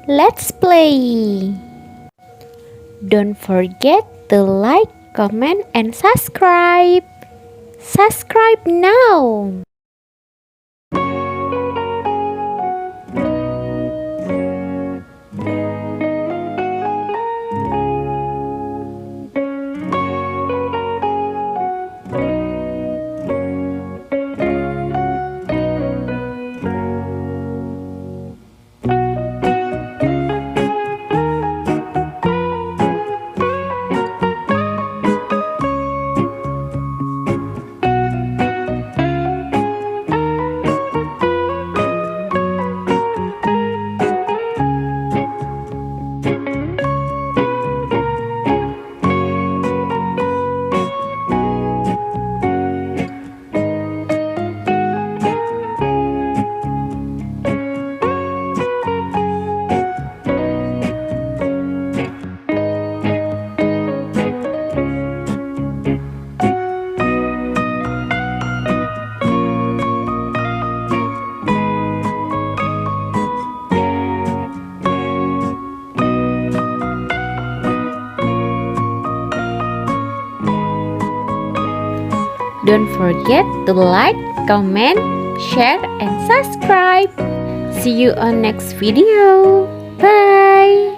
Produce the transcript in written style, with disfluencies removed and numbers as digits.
Let's play! Don't forget to like, comment, and subscribe! Subscribe now! Don't forget to like, comment, share, and subscribe. See you on next video. Bye.